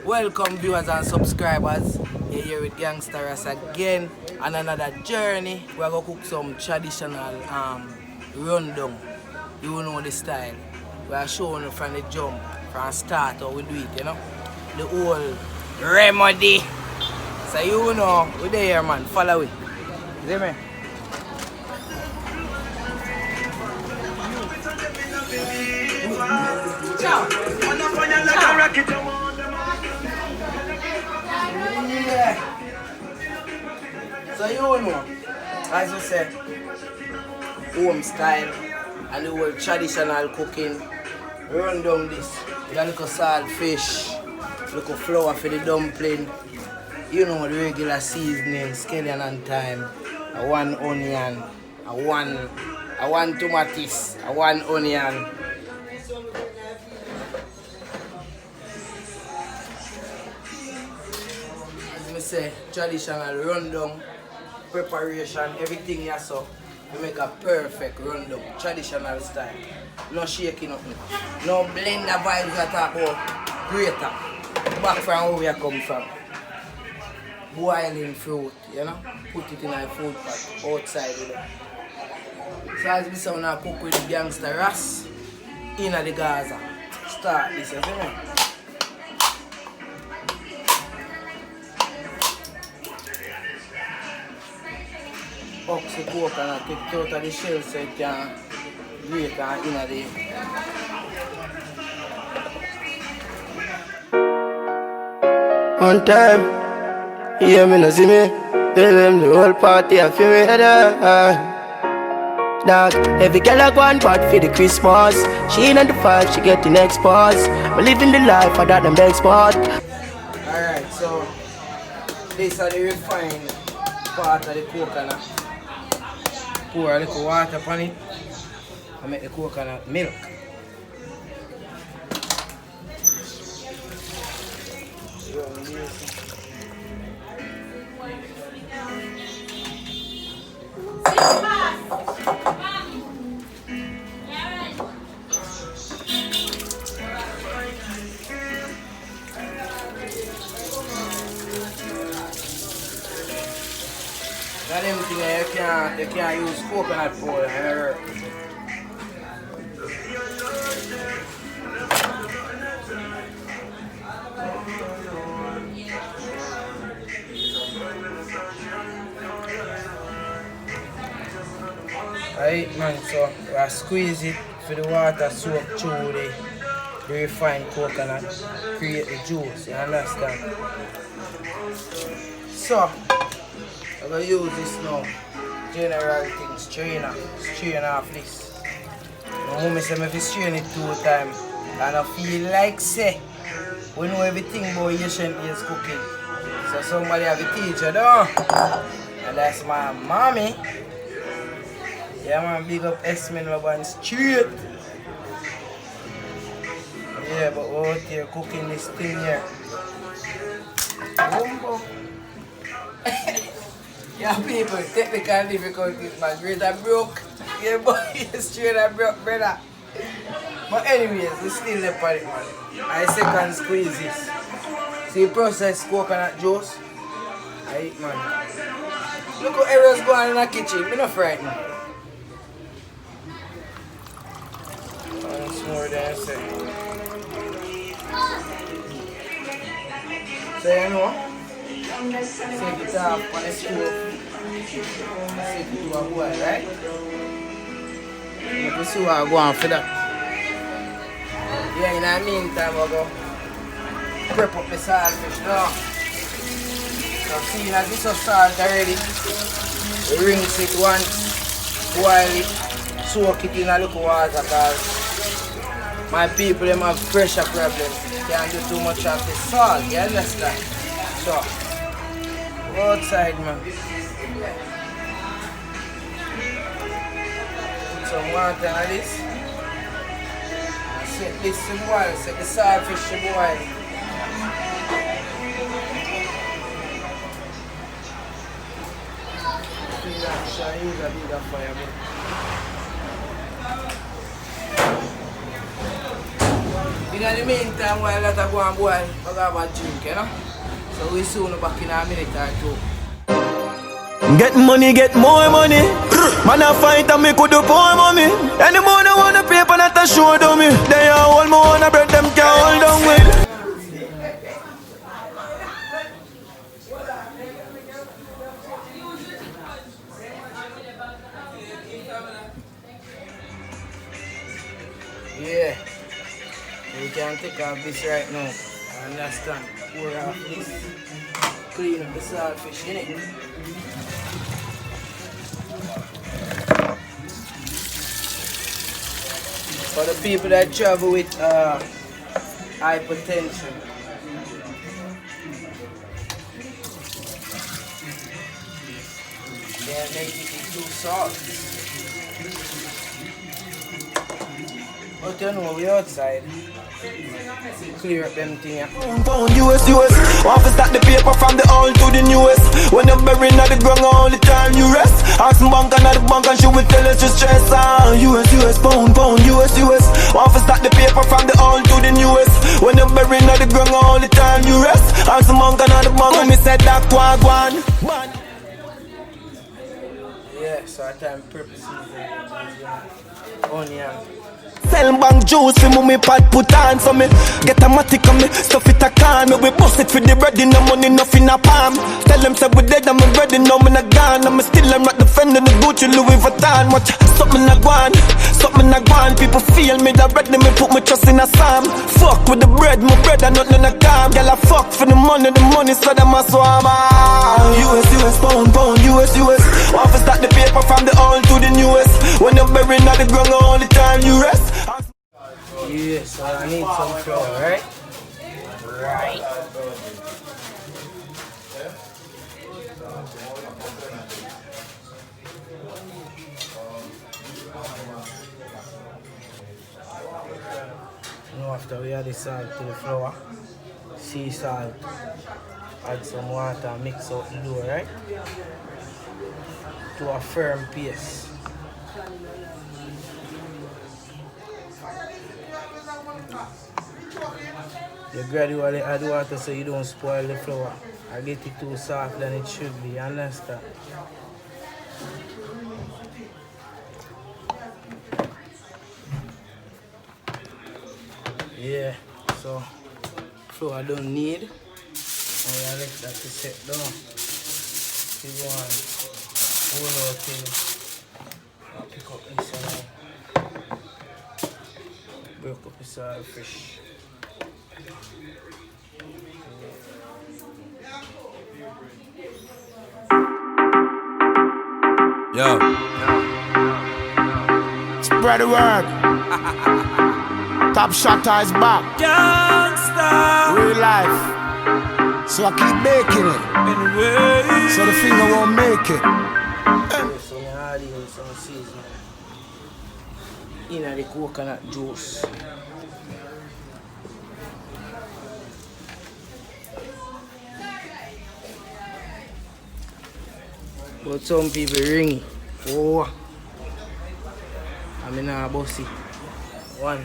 Welcome viewers and subscribers. You're here with Gangsta Rasep again on another journey. We're gonna cook some traditional rundown. You know the style. We're showing you from the jump, from start how we do it, you know. The whole remedy. So you know, we're there man, follow it. See me? Ciao. Yeah. So you know, as you said, home style and the whole traditional cooking. Run down this. You got a little salt fish, little flour for the dumpling. You know the regular seasoning, scallion and thyme, a 1 onion, a one tomatoes, a 1 onion. Say traditional rundown preparation, everything you saw, we make a perfect rundown, traditional style. No shaking nothing, no blender vibes at all, greater. Back from where we come from. Boiling fruit, you know, put it in a food pot outside with it. So as we say, now cook with the Gangsta Rasep in the Gaza. Start this, you see me? Box the coconut, take it out of the shell so it can grate and in the one time, hear me no see me. Tell them the whole party I feel me head dog, every girl I go and part for the Christmas. She in the fight, she get the next pass. We living the life I got them big spot. Alright, so this is the refined part of the coconut. Pour a little water upon it and make the coconut milk. That everything you can't use coconut powder. Alright man, so we squeeze it for the water soak through the refined coconut, create the juice, you understand? So I'm going to use this now. General thing, strain off this. Now, I say if you strain it 2 times, and I feel like say, we know everything about Asian is cooking. So somebody have to teach you, though. And that's my mommy. Yeah man, big up Esmin Laban straight. Yeah, but we're out here cooking this thing here. Yeah, people, technical difficulties, man. Greater broke. Yeah, boy, straight and broke, brother. But anyways, we still left on it, man. I second squeeze this. See, processed coconut juice. I eat, man. Look how errors going on in the kitchen. I'm not frightened. Once more than I say. So, you know, take it off on the stove. Set it to a boil, right? Let me see what I go on for that. Yeah, in the meantime, I'll go prep up the salt fish now. So, seeing as this is salt already, rinse it once, boil it, soak it in a little water because my people them have pressure problems. Can't do too much of the salt, you understand? So, go outside, man. Put some water on this. And set this to boil, set the saltfish to boil. I use a bit of fire. In the meantime, while that I go and boil, I have a drink, you know? So we soon back in a minute or two. Get money, get more money. Man, I fight and me could do poor mommy. Any more I want a paper not a show dummy. They are all more on a bread them can't hold down with. Yeah, we can take off this right now. Understand? Pour off this. Clean up the saltfish, innit? For the people that travel with hypertension. Can't make it too soft. But you know, we outside. Clear up them things. Pound US. Office stack the paper from the old to the newest. When you're buried at the ground all the time you rest. Ask bank and at the bank and she will tell us to stress. US, pound, US. Office stack the paper from the old to the newest. When you're buried at the ground all the time you rest. Ask bank and at the bank and me said that one. Yeah, so I time purpose onion. Sell bank juice for me pad put on so me get a matic on me stuff it a can me we bust it for the bread in the money nothing a palm. Tell them say we dead and me ready now me not gone and me still I'm not defending the Gucci Louis Vuitton. Watch something a gone people feel me that ready me put my trust in a Sam. Fuck with the bread my bread and nothing a calm. Girl I fuck for the money so them a swam. US pound US. Office stack the paper from the old to the newest. When you're buried at the ground all the time you rest. Yeah, so I need some flour, right? Right. Now after we add the salt to the flour, sea salt, add some water, mix out the dough, right? To a firm paste. You gradually add water so you don't spoil the flour. I get it too soft than it should be, you understand? Yeah, so flour I don't need. And I let that to set down. You go on, hold out till I'll pick up this and break up the saltfish. Yo. Spread the word. Top Shotter is back. Gangsta. Real life. So I keep making it. Anyway. So the finger won't make it. So I add in some seasoning. In the coconut juice. But some people ring. Oh, I mean a bossy. One.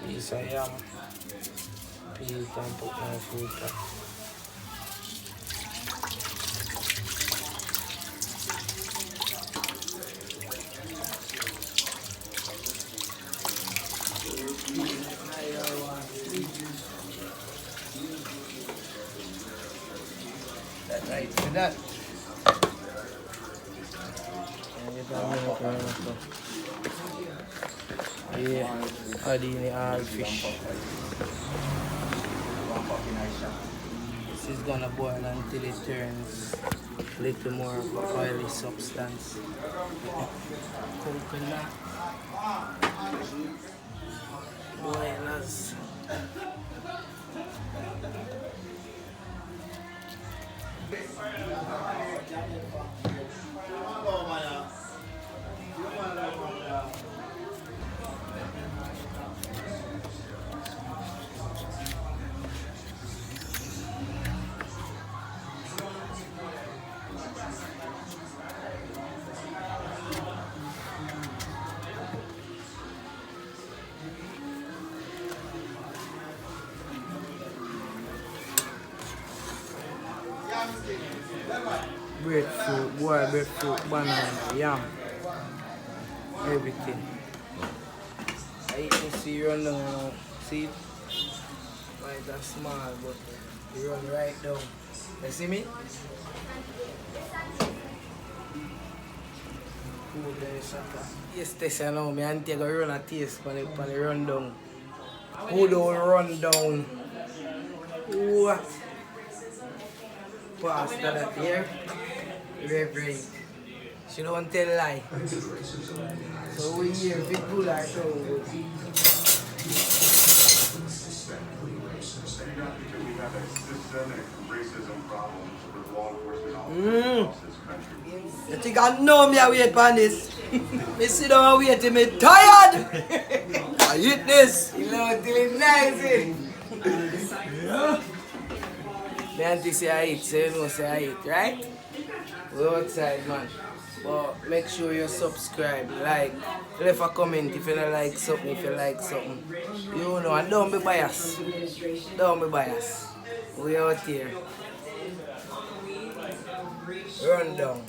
Yes, I am. Peel it and put my food back. That's right for that. Yeah, add in the all fish. This is gonna boil until it turns a little more of an oily substance. Coconut. Buenas. Breadfruit, boy, breadfruit, banana, yam, everything. I eat this run down now. See it? Like that small, but it run right down. You see me? Food there is yes, this I know. My auntie go run a taste for the run down. Who don't run down? What? Pasta that here. Reverend. She don't tell lie. So we here, big bull are so good. You think I know me I wait for this? Me sit down and wait till me tired. I eat this. You know till it's nice, eh? The auntie say I eat, so you know say I eat, right? We're outside, man. But make sure you subscribe, like, leave a comment if you don't like something, if you like something. You know, and don't be biased. Don't be biased. We out here. Run down.